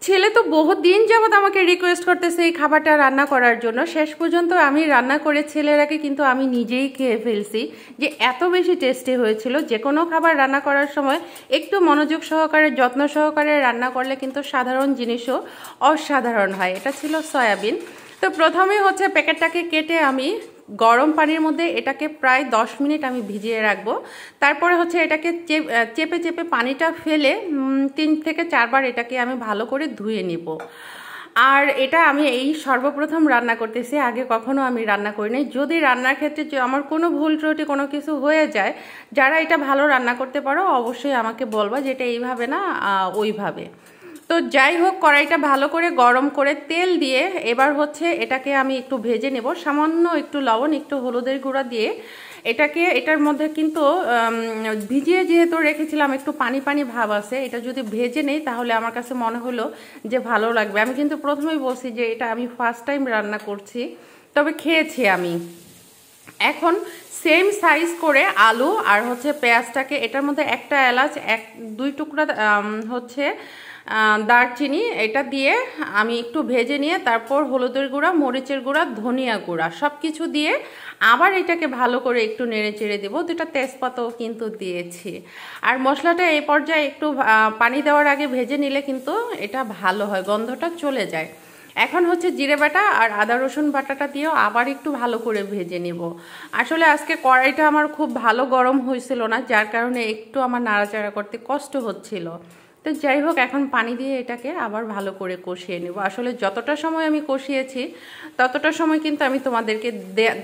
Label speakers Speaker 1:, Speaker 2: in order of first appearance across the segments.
Speaker 1: ছেলে তো বহুত দিন যাবত আমাকে রিকোয়েস্ট করতেছে এই খাবারটা রান্না করার জন্য। শেষ পর্যন্ত আমি রান্না করে ছেলের আগে কিন্তু আমি নিজেই খেয়ে ফেলছি, যে এত বেশি টেস্টি হয়েছিল। যে কোনো খাবার রান্না করার সময় একটু মনোযোগ সহকারে যত্ন সহকারে রান্না করলে কিন্তু সাধারণ জিনিসও অসাধারণ হয়। এটা ছিল সয়াবিন। তো প্রথমে হচ্ছে প্যাকেটটাকে কেটে আমি গরম পানির মধ্যে এটাকে প্রায় 10 মিনিট আমি ভিজিয়ে রাখবো। তারপরে হচ্ছে এটাকে চেপে চেপে পানিটা ফেলে 3 থেকে 4 বার এটাকে আমি ভালো করে ধুয়ে নিব। আর এটা আমি এই সর্বপ্রথম রান্না করতেছি, আগে কখনো আমি রান্না করিনি। যদি রান্নার ক্ষেত্রে যে আমার কোনো ভুল ত্রুটি কোনো কিছু হয়ে যায়, যারা এটা ভালো রান্না করতে পারো অবশ্যই আমাকে বলবা যে এটা এইভাবে না ওইভাবে। তো যাই হোক, কড়াইটা ভালো করে গরম করে তেল দিয়ে এবার হচ্ছে এটাকে আমি একটু ভেজে নেব। সামান্য একটু লবণ একটু হলুদের গুঁড়া দিয়ে এটার মধ্যে কিন্তু ভিজিয়ে যেহেতু রেখেছিলাম একটু পানি পানি ভাব আছে, এটা যদি ভেজে নেই তাহলে আমার কাছে মনে হলো যে ভালো লাগবে। আমি কিন্তু প্রথমেই বলছি যে এটা আমি ফার্স্ট টাইম রান্না করছি, তবে খেয়েছি আমি। এখন সেম সাইজ করে আলু আর হচ্ছে পেঁয়াজটাকে এটার মধ্যে একটা এলাচ 1-2 টুকরা হচ্ছে দারচিনি এটা দিয়ে আমি একটু ভেজে নিয়ে তারপর হলুদের গুঁড়া মরিচের গুঁড়া ধনিয়া গুঁড়া সব কিছু দিয়ে আবার এটাকে ভালো করে একটু নেড়ে চেড়ে দেবো। 2টা তেজপাতাও কিন্তু দিয়েছি। আর মশলাটা এই পর্যায়ে একটু পানি দেওয়ার আগে ভেজে নিলে কিন্তু এটা ভালো হয়, গন্ধটা চলে যায়। এখন হচ্ছে জিরে বাটা আর আদা রসুন বাটাটা দিয়েও আবার একটু ভালো করে ভেজে নেব। আসলে আজকে কড়াইটা আমার খুব ভালো গরম হয়েছিল না, যার কারণে একটু আমার নাড়াচাড়া করতে কষ্ট হচ্ছিল। তো যাই হোক, এখন পানি দিয়ে এটাকে আবার ভালো করে কষিয়ে নেব। আসলে যতটা সময় আমি কষিয়েছি ততটা সময় কিন্তু আমি তোমাদেরকে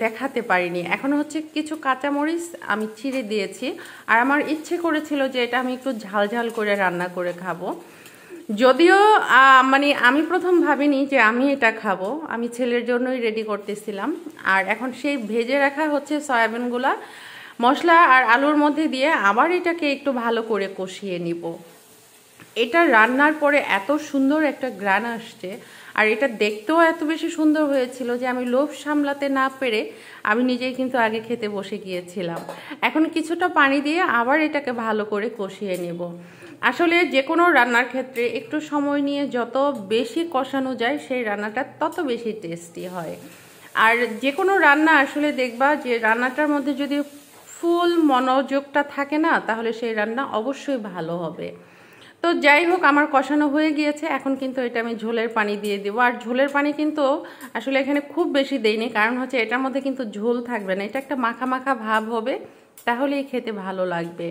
Speaker 1: দেখাতে পারিনি। এখন হচ্ছে কিছু কাঁচামরিচ আমি চিড়ে দিয়েছি, আর আমার ইচ্ছে করেছিল যে এটা আমি একটু ঝাল ঝাল করে রান্না করে খাবো। যদিও মানে আমি প্রথম ভাবিনি যে আমি এটা খাবো, আমি ছেলের জন্যই রেডি করতেছিলাম। আর এখন সেই ভেজে রাখা হচ্ছে সয়াবিনগুলা মশলা আর আলুর মধ্যে দিয়ে আবার এটাকে একটু ভালো করে কষিয়ে নিব। এটা রান্নার পরে এত সুন্দর একটা গ্রান আসছে, আর এটা দেখতেও এত বেশি সুন্দর হয়েছিল যে আমি লোভ সামলাতে না পেরে আমি নিজেই কিন্তু আগে খেতে বসে গিয়েছিলাম। এখন কিছুটা পানি দিয়ে আবার এটাকে ভালো করে কষিয়ে নেব। আসলে যে কোনো রান্নার ক্ষেত্রে একটু সময় নিয়ে যত বেশি কষানো যায় সেই রান্নাটা তত বেশি টেস্টি হয়। আর যে কোনো রান্না আসলে দেখবা যে রান্নাটার মধ্যে যদি ফুল মনোযোগটা থাকে না, তাহলে সেই রান্না অবশ্যই ভালো হবে। তো যাই হোক, আমার কষানো হয়ে গিয়েছে। এখন কিন্তু এটা আমি ঝোলের পানি দিয়ে দেবো। আর ঝোলের পানি কিন্তু আসলে এখানে খুব বেশি দেইনি, কারণ হচ্ছে এটার মধ্যে কিন্তু ঝোল থাকবে না, এটা একটা মাখা মাখা ভাব হবে, তাহলেই খেতে ভালো লাগবে।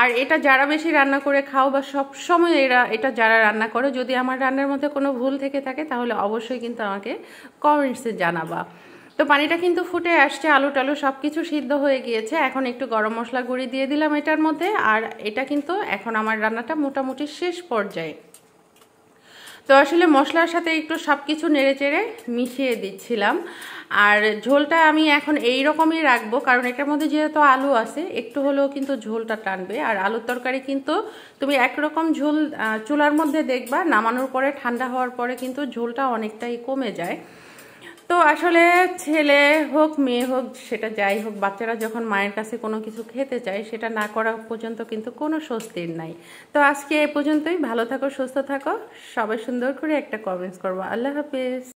Speaker 1: আর এটা যারা বেশি রান্না করে খাও বা সব সময় এটা যারা রান্না করো, যদি আমার রান্নার মধ্যে কোনো ভুল থেকে থাকে তাহলে অবশ্যই কিন্তু আমাকে কমেন্টসে জানাবা। তো পানিটা কিন্তু ফুটে আসছে, আলু টালু সব কিছু সিদ্ধ হয়ে গিয়েছে। এখন একটু গরম মশলা গুঁড়ি দিয়ে দিলাম এটার মধ্যে। আর এটা কিন্তু এখন আমার রান্নাটা মোটামুটি শেষ পর্যায়ে। তো আসলে মশলার সাথে একটু সব কিছু নেড়ে চেড়ে মিশিয়ে দিচ্ছিলাম। আর ঝোলটা আমি এখন এই রকমই রাখবো, কারণ এটার মধ্যে যেহেতু আলু আছে একটু হলেও কিন্তু ঝোলটা টানবে। আর আলুর তরকারি কিন্তু তুমি একরকম ঝোল চুলার মধ্যে দেখবা, নামানোর পরে ঠান্ডা হওয়ার পরে কিন্তু ঝোলটা অনেকটাই কমে যায়। তো আসলে ছেলে হোক মেয়ে হোক সেটা যাই হোক, বাচ্চারা যখন মায়ের কাছে কোনো কিছু খেতে চায় সেটা না করা পর্যন্ত কিন্তু কোনো স্বস্তির নাই। তো আজকে এ পর্যন্তই। ভালো থাকো, সুস্থ থাকো, সবাই সুন্দর করে একটা কমেন্টস করবো। আল্লাহ হাফেজ।